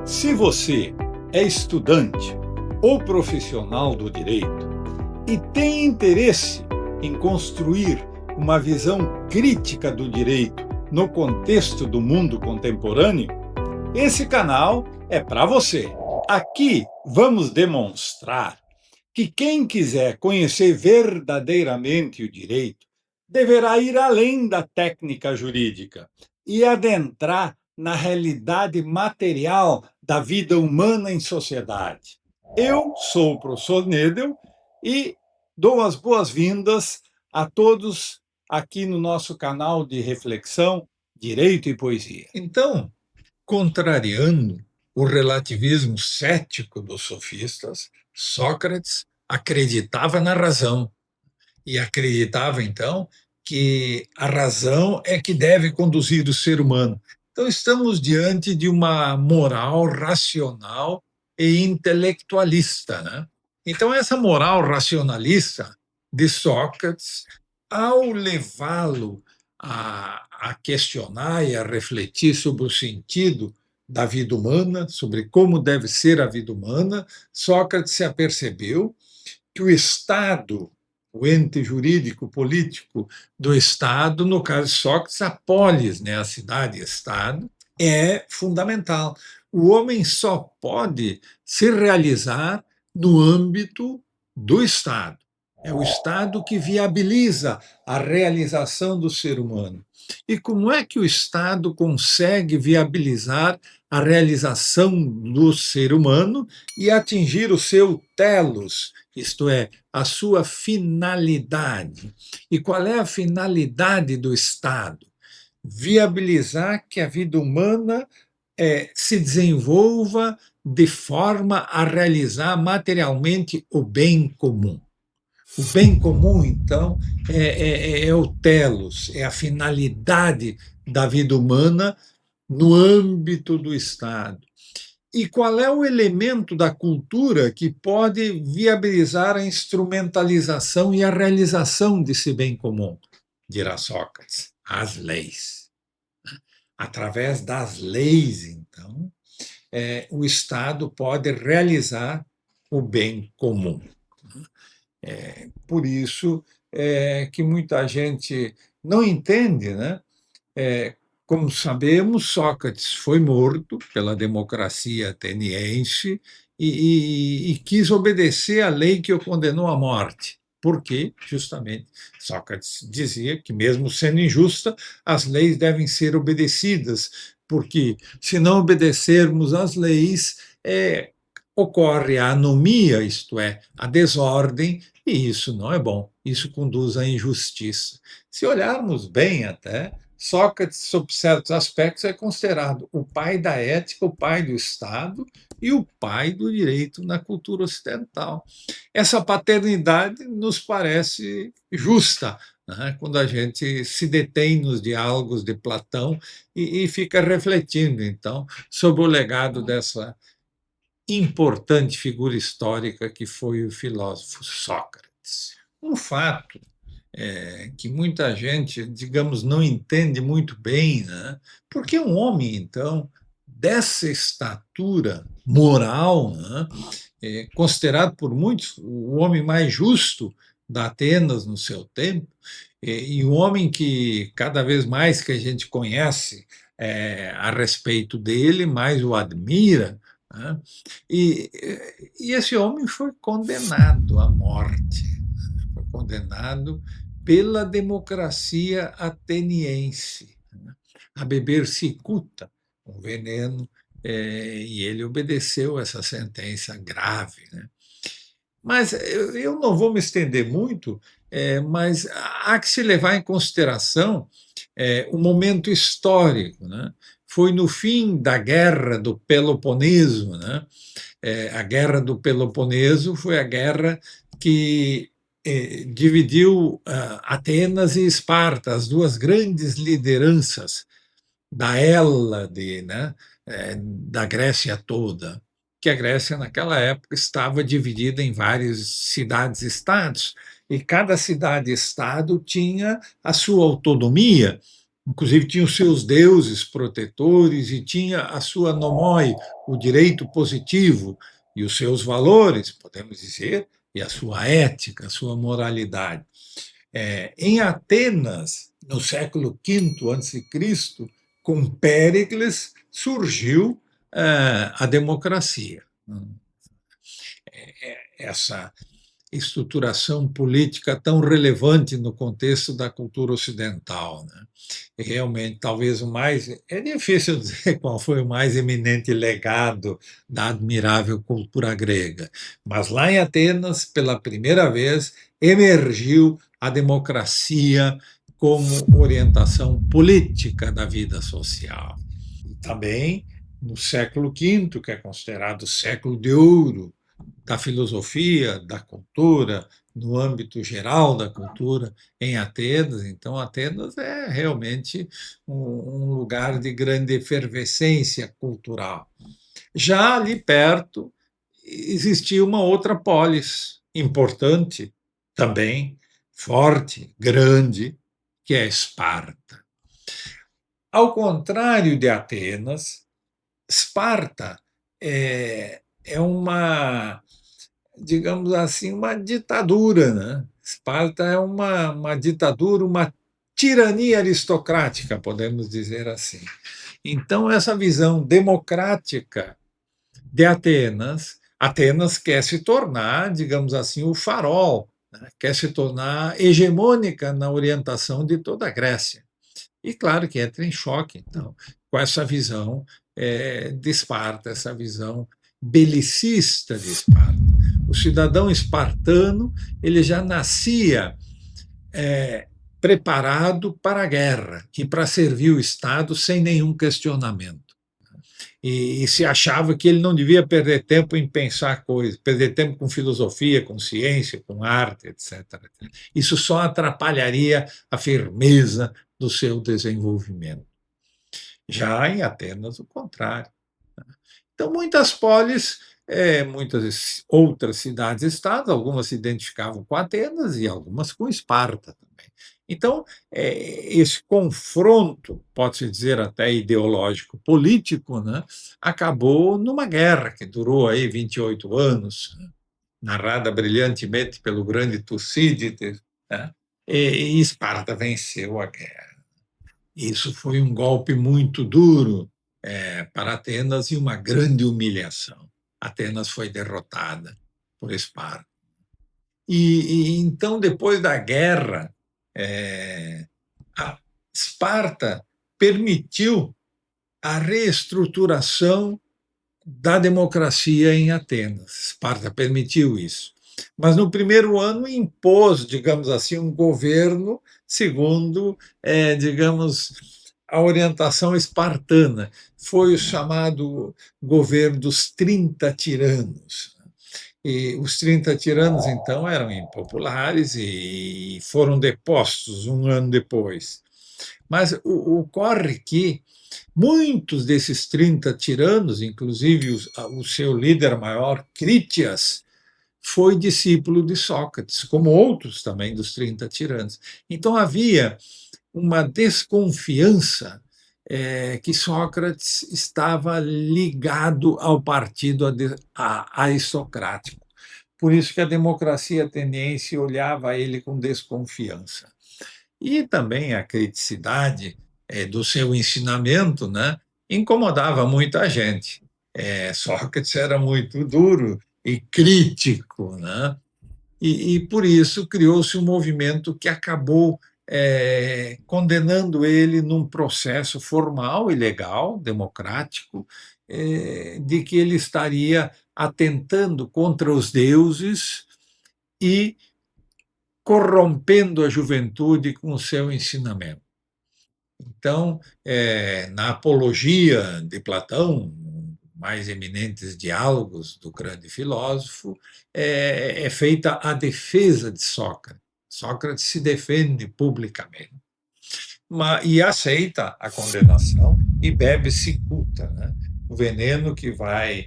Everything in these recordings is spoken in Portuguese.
Se você é estudante ou profissional do direito e tem interesse em construir uma visão crítica do direito no contexto do mundo contemporâneo, esse canal é para você. Aqui vamos demonstrar que quem quiser conhecer verdadeiramente o direito deverá ir além da técnica jurídica e adentrar na realidade material da vida humana em sociedade. Eu sou o professor Nedel e dou as boas-vindas a todos aqui no nosso canal de reflexão Direito e Poesia. Então, contrariando o relativismo cético dos sofistas, Sócrates acreditava na razão e acreditava, então, que a razão é que deve conduzir o ser humano. Então, estamos diante de uma moral racional e intelectualista, né? Então, essa moral racionalista de Sócrates, ao levá-lo a questionar e a refletir sobre o sentido da vida humana, sobre como deve ser a vida humana, Sócrates se apercebeu que o Estado, o ente jurídico político do Estado, no caso de Sócrates, a polis, né, a cidade-estado, é fundamental. O homem só pode se realizar no âmbito do Estado. É o Estado que viabiliza a realização do ser humano. E como é que o Estado consegue viabilizar a realização do ser humano e atingir o seu telos, isto é, a sua finalidade? E qual é a finalidade do Estado? Viabilizar que a vida humana se desenvolva de forma a realizar materialmente o bem comum. O bem comum, então, é o telos, é a finalidade da vida humana no âmbito do Estado. E qual é o elemento da cultura que pode viabilizar a instrumentalização e a realização desse bem comum? Dirá Sócrates, as leis. Através das leis, então, o Estado pode realizar o bem comum. Por isso que muita gente não entende, né? Como sabemos, Sócrates foi morto pela democracia ateniense e quis obedecer à lei que o condenou à morte. Porque, justamente, Sócrates dizia que, mesmo sendo injusta, as leis devem ser obedecidas, porque, se não obedecermos às leis, ocorre a anomia, isto é, a desordem, e isso não é bom, isso conduz à injustiça. Se olharmos bem até, Sócrates, sob certos aspectos, é considerado o pai da ética, o pai do Estado e o pai do direito na cultura ocidental. Essa paternidade nos parece justa, né, quando a gente se detém nos diálogos de Platão e fica refletindo, então, sobre o legado dessa importante figura histórica que foi o filósofo Sócrates. Um fato que muita gente, digamos, não entende muito bem, né? Porque um homem, então, dessa estatura moral, né, considerado por muitos o homem mais justo da Atenas no seu tempo, e um homem que cada vez mais que a gente conhece a respeito dele, mais o admira, né? E esse homem foi condenado à morte, foi condenado pela democracia ateniense, né, a beber cicuta, um veneno, e ele obedeceu essa sentença grave, né? Mas eu não vou me estender muito, mas há que se levar em consideração o momento histórico, né? Foi no fim da Guerra do Peloponeso, né? A Guerra do Peloponeso foi a guerra que dividiu Atenas e Esparta, as duas grandes lideranças da Hélade, né, da Grécia toda, que a Grécia naquela época estava dividida em várias cidades-estados, e cada cidade-estado tinha a sua autonomia, inclusive tinha os seus deuses protetores e tinha a sua nomoi, o direito positivo e os seus valores, podemos dizer, e a sua ética, a sua moralidade. Em Atenas, no século V a.C., com Péricles, surgiu a democracia. Essa estruturação política tão relevante no contexto da cultura ocidental, né? E realmente, talvez o mais. É difícil dizer qual foi o mais eminente legado da admirável cultura grega, mas lá em Atenas, pela primeira vez, emergiu a democracia como orientação política da vida social. E também, no século V, que é considerado o século de ouro da filosofia, da cultura, no âmbito geral da cultura, em Atenas. Então, Atenas é realmente um lugar de grande efervescência cultural. Já ali perto existia uma outra polis importante, também forte, grande, que é Esparta. Ao contrário de Atenas, Esparta é uma, digamos assim, uma ditadura, né? Esparta é uma ditadura, uma tirania aristocrática, podemos dizer assim. Então, essa visão democrática de Atenas, Atenas quer se tornar, digamos assim, o farol, né? Quer se tornar hegemônica na orientação de toda a Grécia. E claro que entra em choque, então, com essa visão de Esparta, essa visão belicista de Esparta. O cidadão espartano ele já nascia preparado para a guerra e para servir o Estado sem nenhum questionamento. E se achava que ele não devia perder tempo em pensar coisas, perder tempo com filosofia, com ciência, com arte, etc. Isso só atrapalharia a firmeza do seu desenvolvimento. Já em Atenas, o contrário. Então, muitas polis, muitas outras cidades-estados, algumas se identificavam com Atenas e algumas com Esparta também. Então, esse confronto, pode-se dizer até ideológico político, né, acabou numa guerra que durou aí 28 anos, narrada brilhantemente pelo grande Tucídides, né, e Esparta venceu a guerra. Isso foi um golpe muito duro para Atenas e uma grande humilhação. Atenas foi derrotada por Esparta. E então, depois da guerra, a Esparta permitiu a reestruturação da democracia em Atenas. Esparta permitiu isso. Mas no primeiro ano impôs, digamos assim, um governo segundo, digamos, a orientação espartana. Foi o chamado governo dos 30 tiranos. E os 30 tiranos, então, eram impopulares e foram depostos um ano depois. Mas ocorre que muitos desses 30 tiranos, inclusive o seu líder maior, Critias, foi discípulo de Sócrates, como outros também dos 30 tiranos. Então havia uma desconfiança que Sócrates estava ligado ao partido aristocrático. Por isso que a democracia ateniense olhava a ele com desconfiança. E também a criticidade do seu ensinamento, né, incomodava muita gente. Sócrates era muito duro e crítico, né? E por isso criou-se um movimento que acabou condenando ele num processo formal e legal, democrático, de que ele estaria atentando contra os deuses e corrompendo a juventude com o seu ensinamento. Então, na Apologia de Platão, mais eminentes diálogos do grande filósofo, é feita a defesa de Sócrates. Sócrates se defende publicamente e aceita a condenação e bebe cicuta, né? O veneno que vai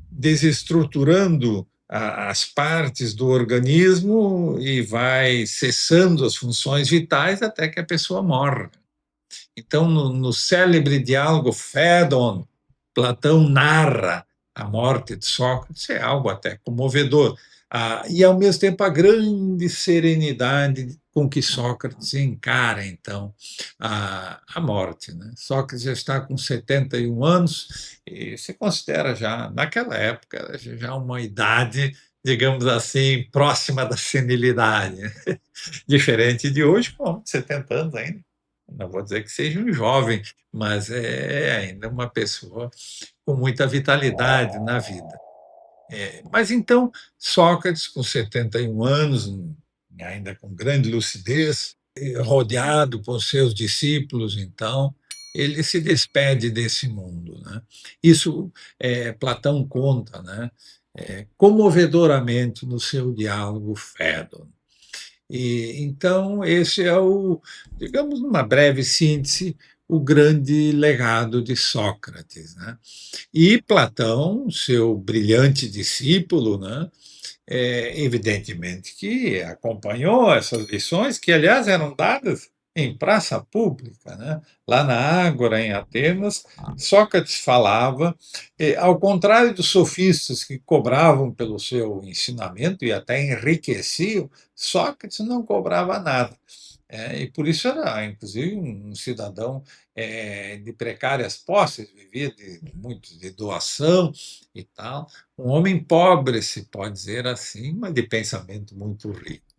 desestruturando as partes do organismo e vai cessando as funções vitais até que a pessoa morre. Então, no célebre diálogo Fédon, Platão narra a morte de Sócrates é algo até comovedor. E, ao mesmo tempo, a grande serenidade com que Sócrates encara, então, a morte. Né? Sócrates já está com 71 anos e se considera já, naquela época, já uma idade, digamos assim, próxima da senilidade. Diferente de hoje, com 70 anos ainda. Não vou dizer que seja um jovem, mas é ainda uma pessoa com muita vitalidade na vida. Mas então, Sócrates, com 71 anos, ainda com grande lucidez, rodeado por seus discípulos, então, ele se despede desse mundo. Né? Isso Platão conta, né? Comovedoramente no seu diálogo Fédon. E, então, esse é digamos, numa breve síntese, o grande legado de Sócrates. Né? E Platão, seu brilhante discípulo, né, evidentemente que acompanhou essas lições, que, aliás, eram dadas em praça pública. Né? Lá na Ágora, em Atenas, Sócrates falava, ao contrário dos sofistas que cobravam pelo seu ensinamento e até enriqueciam, Sócrates não cobrava nada. E por isso era, inclusive, um cidadão de precárias posses, vivia muito de doação e tal. Um homem pobre, se pode dizer assim, mas de pensamento muito rico.